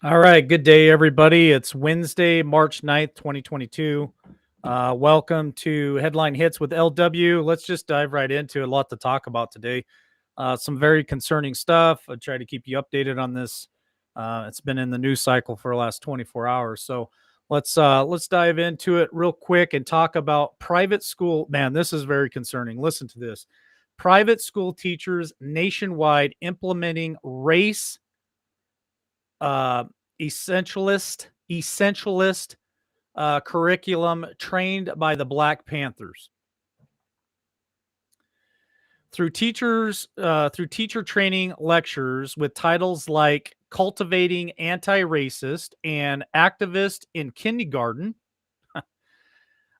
All right, good day, everybody. It's Wednesday, March 9th, 2022. Welcome to Headline Hits with LW. Let's just dive right into it. A lot to talk about today. Some very concerning stuff. I try to keep you updated on this. It's been in the news cycle for the last 24 hours. So let's dive into it real quick and talk about private school. Man, this is very concerning. Listen to this. Private school teachers nationwide implementing race uh, essentialist curriculum trained by the Black Panthers through teacher training lectures with titles like "Cultivating Anti-Racist" and "Activist in Kindergarten."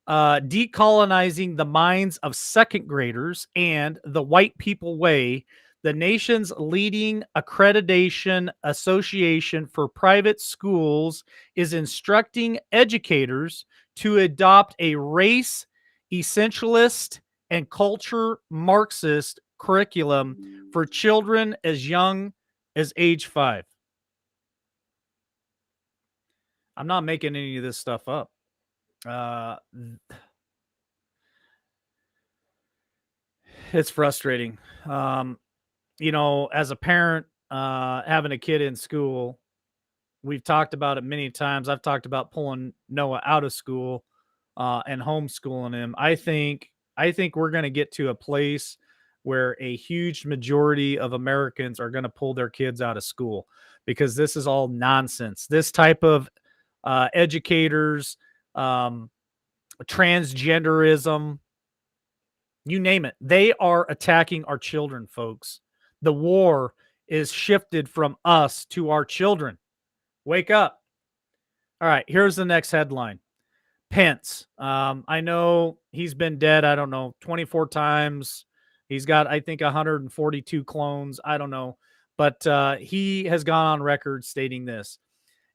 Decolonizing the minds of second graders and the White People Way, the nation's leading accreditation association for private schools is instructing educators to adopt a race essentialist and culture Marxist curriculum for children as young as age 5. I'm not making any of this stuff up. Uh, it's frustrating. Um, as a parent, having a kid in school, we've talked about it many times. I've talked about pulling Noah out of school and homeschooling him. I think we're going to get to a place where a huge majority of Americans are going to pull their kids out of school because this is all nonsense. This type of educators, um, transgenderism, you name it. They are attacking our children, folks. The war is shifted from us to our children. Wake up. All right, here's the next headline. Pence. I know he's been dead, I don't know, 24 times. He's got, I think, 142 clones. I don't know. But he has gone on record stating this.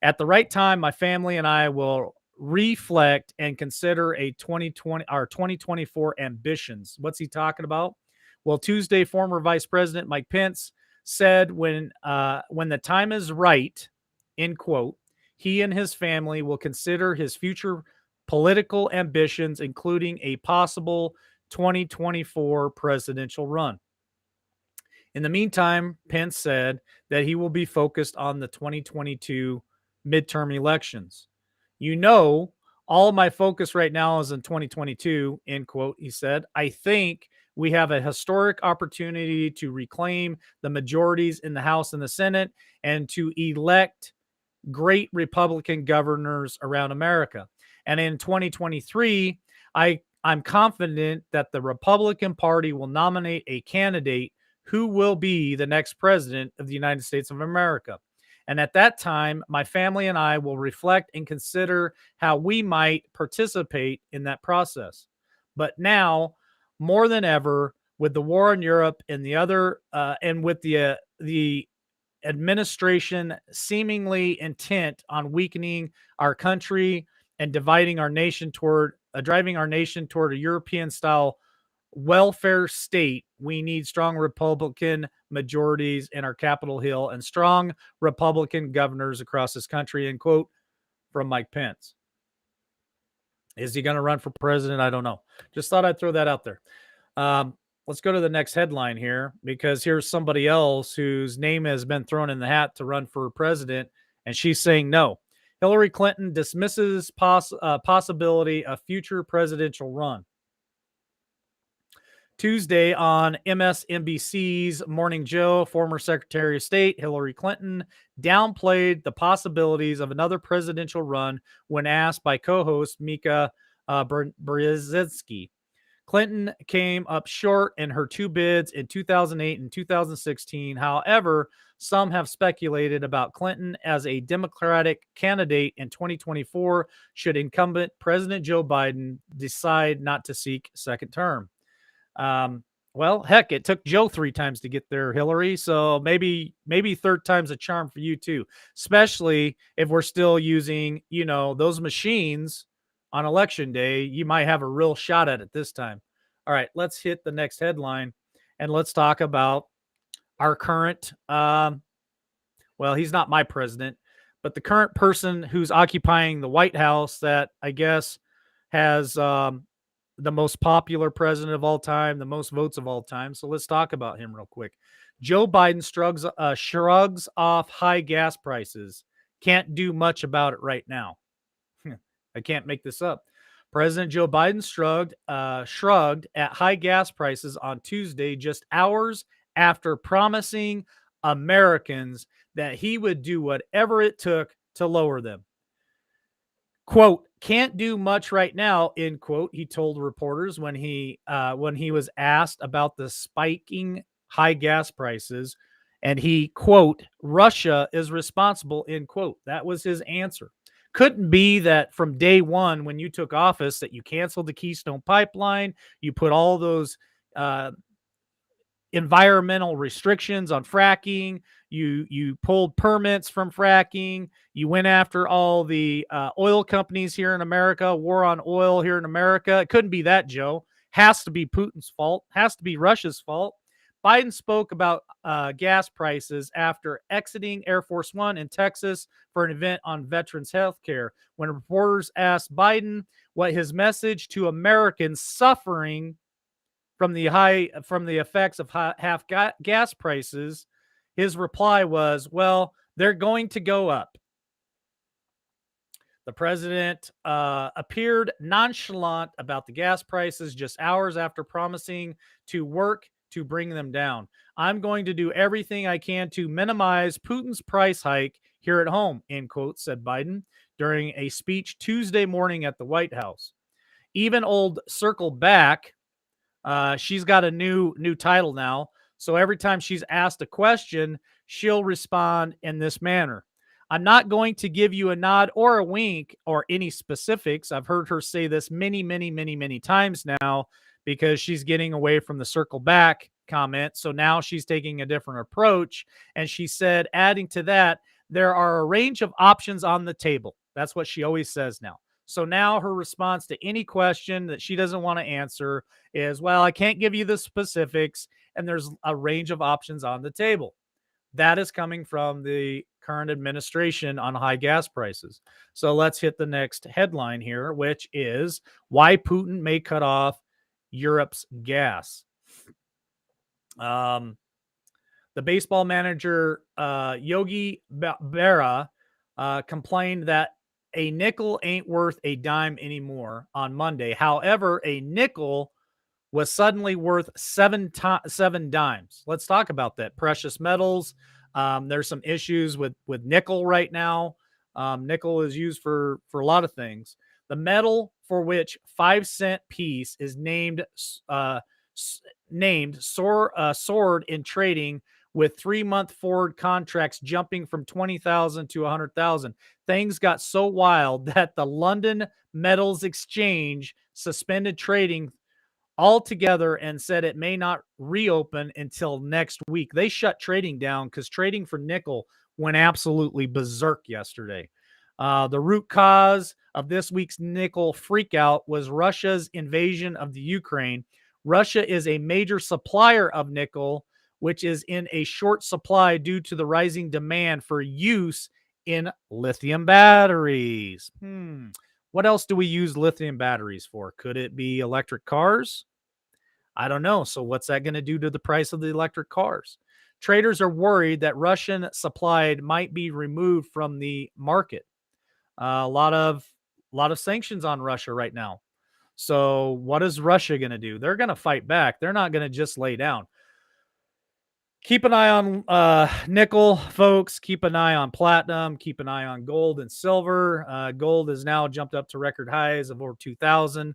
At the right time, my family and I will reflect and consider a 2020 our 2024 ambitions. What's he talking about? Well, Tuesday, former Vice President Mike Pence said when the time is right, end quote, he and his family will consider his future political ambitions, including a possible 2024 presidential run. In the meantime, Pence said that he will be focused on the 2022 midterm elections. You know, all of my focus right now is in 2022, end quote. He said, I think we have a historic opportunity to reclaim the majorities in the House and the Senate and to elect great Republican governors around America. And in 2023, I'm confident that the Republican Party will nominate a candidate who will be the next president of the United States of America. And at that time, my family and I will reflect and consider how we might participate in that process. But now, more than ever, with the war in Europe and with the administration seemingly intent on weakening our country and driving our nation toward a European style welfare state, we need strong Republican majorities in our Capitol Hill and strong Republican governors across this country, end quote, from Mike Pence. Is he going to run for president? I don't know. Just thought I'd throw that out there. Let's go to the next headline here, because here's somebody else whose name has been thrown in the hat to run for president, and she's saying no. Hillary Clinton dismisses possibility of future presidential run. Tuesday on MSNBC's Morning Joe, former Secretary of State Hillary Clinton downplayed the possibilities of another presidential run when asked by co-host Mika Brzezinski. Clinton came up short in her two bids in 2008 and 2016. However, some have speculated about Clinton as a Democratic candidate in 2024 should incumbent President Joe Biden decide not to seek second term. Well, heck, it took Joe 3 times to get there, Hillary. So maybe third time's a charm for you too, especially if we're still using, those machines on election day. You might have a real shot at it this time. All right, let's hit the next headline and let's talk about our current, well, he's not my president, But the current person who's occupying the White House, that I guess has the most popular president of all time, the most votes of all time. So let's talk about him real quick. Joe Biden shrugs off high gas prices. Can't do much about it right now. I can't make this up. President Joe Biden shrugged at high gas prices on Tuesday, just hours after promising Americans that he would do whatever it took to lower them. Quote, can't do much right now, end quote, he told reporters when he was asked about the spiking high gas prices. And he, quote, Russia is responsible, end quote. That was his answer. Couldn't be that from day one when you took office that you canceled the Keystone Pipeline, you put all those environmental restrictions on fracking. You pulled permits from fracking. You went after all the oil companies here in America. War on oil here in America. It couldn't be that, Joe. Has to be Putin's fault. Has to be Russia's fault. Biden spoke about gas prices after exiting Air Force One in Texas for an event on veterans health care. When reporters asked Biden what his message to Americans suffering from the effects of half gas prices, his reply was, well, they're going to go up. The president appeared nonchalant about the gas prices just hours after promising to work to bring them down. I'm going to do everything I can to minimize Putin's price hike here at home, end quote, said Biden during a speech Tuesday morning at the White House. Even old Circle Back, she's got a new title now. So every time she's asked a question, she'll respond in this manner. I'm not going to give you a nod or a wink or any specifics. I've heard her say this many times now because she's getting away from the circle back comment. So now she's taking a different approach. And she said, adding to that, there are a range of options on the table. That's what she always says now. So now her response to any question that she doesn't want to answer is, well, I can't give you the specifics, and there's a range of options on the table. That is coming from the current administration on high gas prices. So let's hit the next headline here, which is why Putin may cut off Europe's gas. The baseball manager, Yogi Berra, complained that a nickel ain't worth a dime anymore on Monday. However, a nickel was suddenly worth seven dimes. Let's talk about that. Precious metals. There's some issues with nickel right now. Nickel is used for a lot of things. The metal for which 5-cent piece is named soared in trading, with 3-month forward contracts jumping from 20,000 to 100,000. Things got so wild that the London Metals Exchange suspended trading altogether and said it may not reopen until next week. They shut trading down because trading for nickel went absolutely berserk yesterday. The root cause of this week's nickel freakout was Russia's invasion of the Ukraine. Russia is a major supplier of nickel, which is in a short supply due to the rising demand for use in lithium batteries. What else do we use lithium batteries for? Could it be electric cars? I don't know. So what's that going to do to the price of the electric cars? Traders are worried that Russian supplied might be removed from the market. A lot of sanctions on Russia right now. So what is Russia going to do? They're going to fight back. They're not going to just lay down. Keep an eye on nickel, folks. Keep an eye on platinum. Keep an eye on gold and silver. Gold has now jumped up to record highs of over 2,000.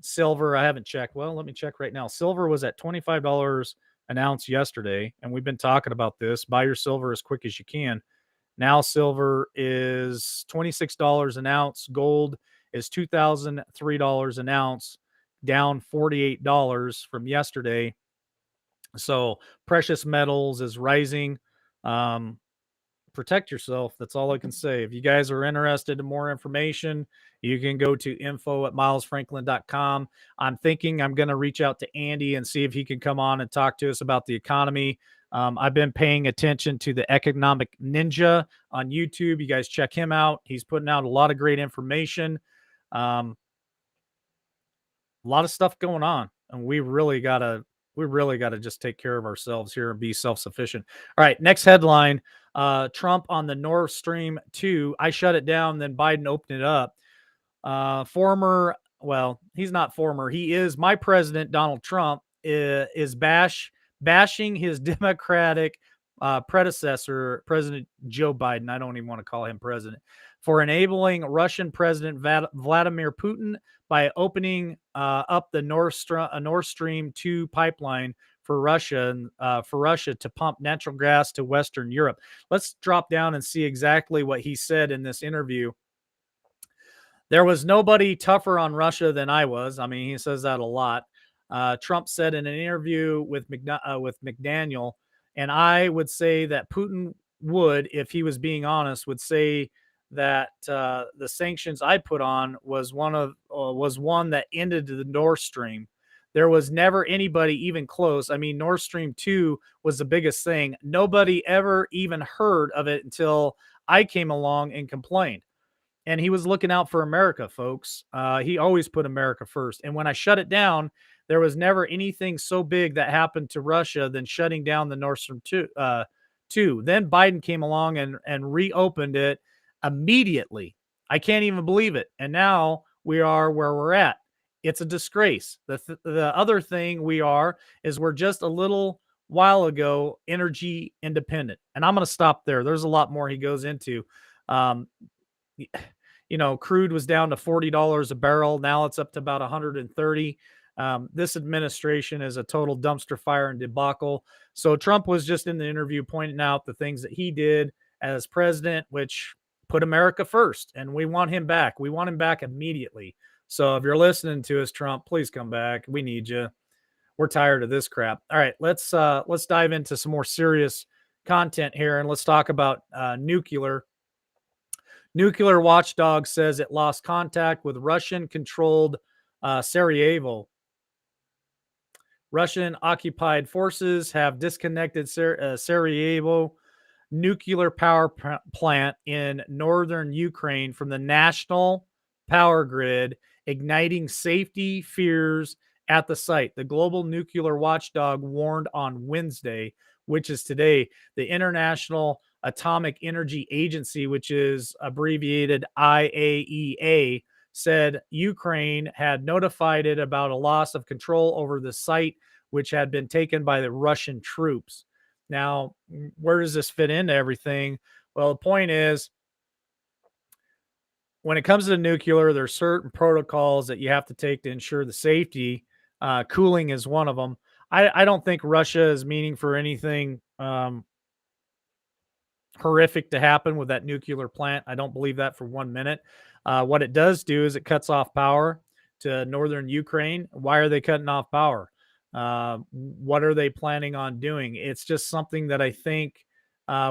Silver, I haven't checked. Well, let me check right now. Silver was at $25 an ounce yesterday, and we've been talking about this. Buy your silver as quick as you can. Now silver is $26 an ounce. Gold is $2,003 an ounce, down $48 from yesterday. So precious metals is rising. Protect yourself. That's all I can say. If you guys are interested in more information, you can go to info@milesfranklin.com. I'm thinking I'm going to reach out to Andy and see if he can come on and talk to us about the economy. I've been paying attention to the Economic Ninja on YouTube. You guys check him out. He's putting out a lot of great information. Um, a lot of stuff going on, and we really gotta just take care of ourselves here and be self-sufficient. All right, next headline. Trump on the Nord Stream 2. I shut it down, then Biden opened it up. Well, he's not former. He is my president, Donald Trump, is bashing his Democratic predecessor, President Joe Biden. I don't even want to call him president for enabling Russian President Vladimir Putin by opening up the Nord Stream 2 pipeline for Russia to pump natural gas to Western Europe. Let's drop down and see exactly what he said in this interview. There was nobody tougher on Russia than I was. I mean, he says that a lot. Trump said in an interview with McDaniel, and I would say that Putin would, if he was being honest, would say that the sanctions I put on was one that ended the Nord Stream. There was never anybody even close. I mean, Nord Stream 2 was the biggest thing. Nobody ever even heard of it until I came along and complained, and he was looking out for America, folks. He always put America first. And when I shut it down, there was never anything so big that happened to Russia than shutting down the Nord Stream 2. Then Biden came along and reopened it immediately. I can't even believe it. And now we are where we're at. It's a disgrace. The other thing we are is we're just a little while ago energy independent. And I'm going to stop there. There's a lot more he goes into. Um, Crude was down to $40 a barrel. Now it's up to about 130. This administration is a total dumpster fire and debacle. So Trump was just in the interview pointing out the things that he did as president, which put America first, and we want him back. We want him back immediately. So if you're listening to us, Trump, please come back. We need you. We're tired of this crap. All right, let's dive into some more serious content here, and let's talk about nuclear. Nuclear watchdog says it lost contact with Russian-controlled Sarajevo. Russian-occupied forces have disconnected Sarajevo nuclear power plant in northern Ukraine from the national power grid, igniting safety fears at the site. The global nuclear watchdog warned on Wednesday, which is today. The International Atomic Energy Agency, which is abbreviated IAEA, said Ukraine had notified it about a loss of control over the site, which had been taken by the Russian troops. Now, where does this fit into everything? Well, the point is, when it comes to nuclear, there's certain protocols that you have to take to ensure the safety. Cooling is one of them. I don't think Russia is meaning for anything horrific to happen with that nuclear plant. I don't believe that for 1 minute. What it does do is it cuts off power to northern Ukraine. Why are they cutting off power? What are they planning on doing? It's just something that I think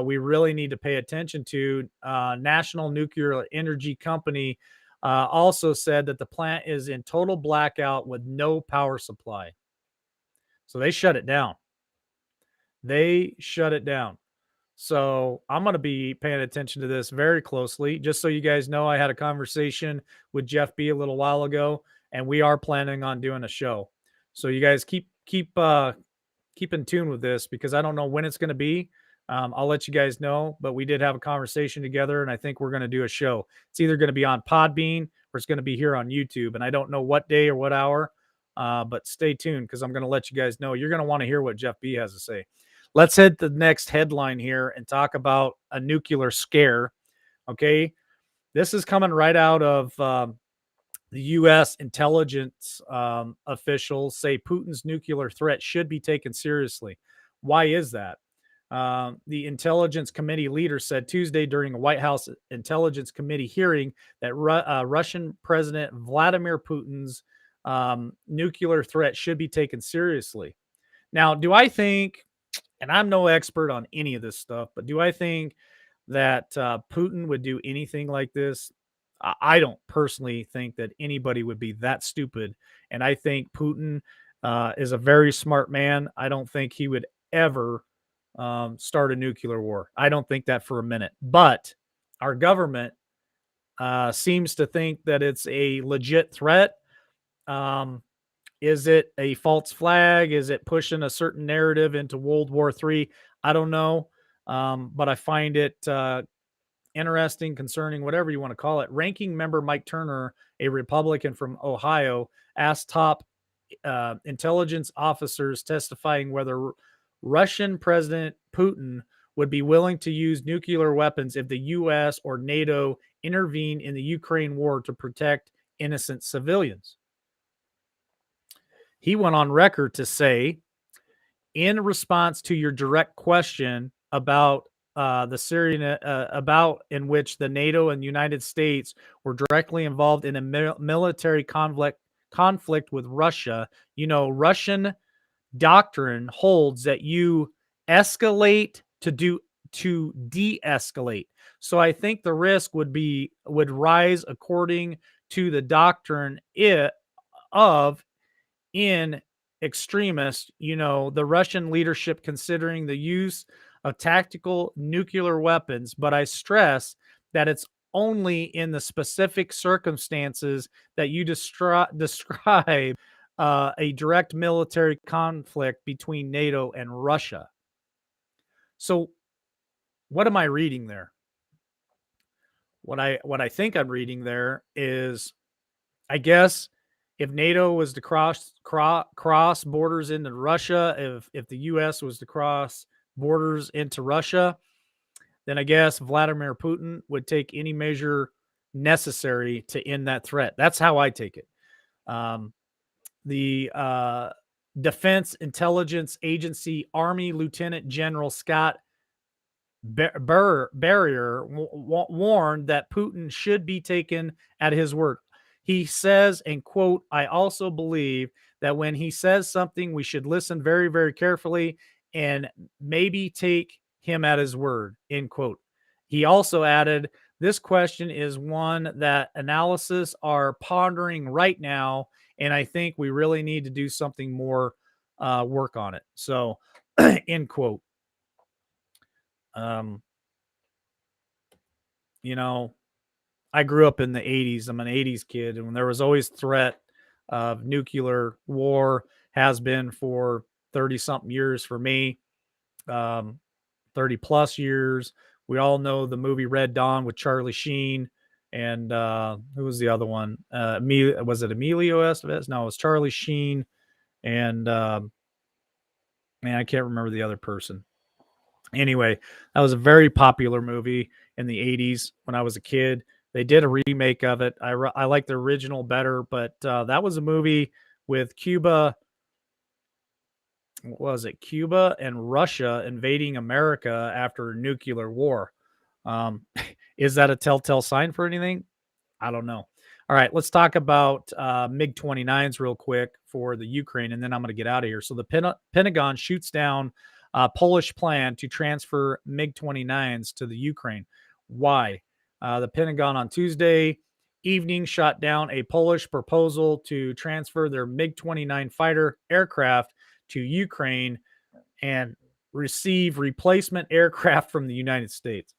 we really need to pay attention to. National Nuclear Energy Company also said that the plant is in total blackout with no power supply. So they shut it down. They shut it down. So I'm going to be paying attention to this very closely. Just so you guys know, I had a conversation with Jeff B a little while ago, and we are planning on doing a show. So you guys keep in tune with this, because I don't know when it's going to be. I'll let you guys know, but we did have a conversation together, and I think we're going to do a show. It's either going to be on Podbean or it's going to be here on YouTube, and I don't know what day or what hour, but stay tuned, because I'm going to let you guys know. You're going to want to hear what Jeff B has to say. Let's hit the next headline here and talk about a nuclear scare. Okay. This is coming right out of the U.S. intelligence officials say Putin's nuclear threat should be taken seriously. Why is that? The Intelligence Committee leader said Tuesday during a White House Intelligence Committee hearing that Russian President Vladimir Putin's nuclear threat should be taken seriously. Now, do I think, and I'm no expert on any of this stuff, but do I think that Putin would do anything like this? I don't personally think that anybody would be that stupid. And I think Putin is a very smart man. I don't think he would ever start a nuclear war. I don't think that for a minute. But our government seems to think that it's a legit threat. Um, is it a false flag? Is it pushing a certain narrative into World War III? I don't know. But I find it interesting, concerning, whatever you want to call it. Ranking member Mike Turner, a Republican from Ohio, asked top intelligence officers testifying whether Russian President Putin would be willing to use nuclear weapons if the U.S. or NATO intervene in the Ukraine war to protect innocent civilians. He went on record to say, in response to your direct question about the Syrian, about in which the NATO and United States were directly involved in a military conflict with Russia, Russian doctrine holds that you escalate to de-escalate. So I think the risk would rise according to the doctrine of in extremists, the Russian leadership considering the use of tactical nuclear weapons. But I stress that it's only in the specific circumstances that you describe a direct military conflict between NATO and Russia. So, what am I reading there? What I think I'm reading there is, I guess, if NATO was to cross borders into Russia, if the U.S. was to cross borders into Russia, then I guess Vladimir Putin would take any measure necessary to end that threat. That's how I take it. The Defense Intelligence Agency Army Lieutenant General Scott Barrier warned that Putin should be taken at his word. He says, and quote, "I also believe that when he says something, we should listen very, very carefully and maybe take him at his word," end quote. He also added, "This question is one that analysts are pondering right now, and I think we really need to do something more work on it." So, end quote. Um, you know, I grew up in the 80s. I'm an 80s kid, and there was always threat of nuclear war, has been for 30 something years for me, 30 plus years. We all know the movie Red Dawn with Charlie Sheen. And who was the other one? Was it Emilio Estevez? No, it was Charlie Sheen. And man, I can't remember the other person. Anyway, that was a very popular movie in the 80s when I was a kid. They did a remake of it. I like the original better, but that was a movie with Cuba. What was it? Cuba and Russia invading America after a nuclear war. Is that a telltale sign for anything? I don't know. All right, let's talk about MiG-29s real quick for the Ukraine, and then I'm going to get out of here. So the Pentagon shoots down a Polish plan to transfer MiG-29s to the Ukraine. Why? The Pentagon on Tuesday evening shot down a Polish proposal to transfer their MiG-29 fighter aircraft to Ukraine and receive replacement aircraft from the United States.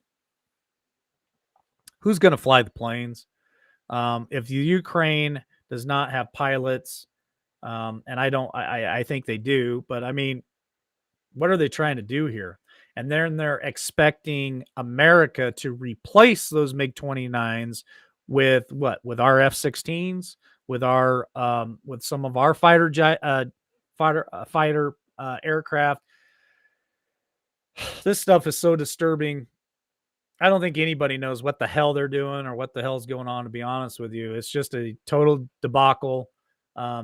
Who's going to fly the planes? If the Ukraine does not have pilots, and I think they do, but I mean, what are they trying to do here? And then they're expecting America to replace those MiG-29s with what? With our F-16s, with our with some of our fighter aircraft. This stuff is so disturbing. I don't think anybody knows what the hell they're doing or what the hell's going on, to be honest with you. It's just a total debacle.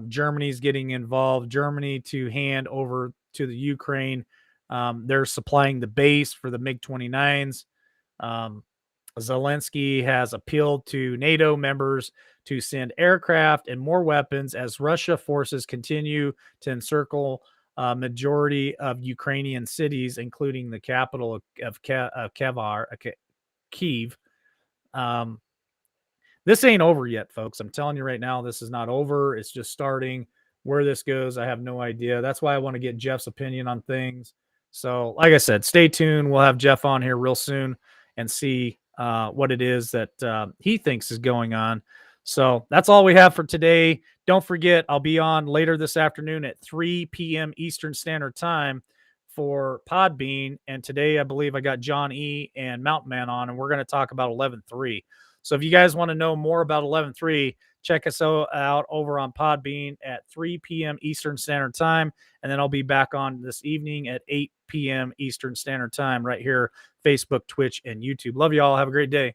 Germany's getting involved. Germany to hand over to the Ukraine. They're supplying the base for the MiG-29s. Zelensky has appealed to NATO members to send aircraft and more weapons as Russia forces continue to encircle majority of Ukrainian cities, including the capital of Kyiv. This ain't over yet, folks. I'm telling you right now, this is not over. It's just starting. Where this goes, I have no idea. That's why I want to get Jeff's opinion on things. So, like I said, stay tuned. We'll have Jeff on here real soon and see what it is that he thinks is going on. So that's all we have for today. Don't forget, I'll be on later this afternoon at 3 p.m. Eastern Standard Time for Podbean. And today, I believe I got John E. and Mountain Man on, and we're going to talk about 11.3. So if you guys want to know more about 11.3, check us out over on Podbean at 3 p.m. Eastern Standard Time. And then I'll be back on this evening at 8 p.m. Eastern Standard Time right here, Facebook, Twitch, and YouTube. Love you all. Have a great day.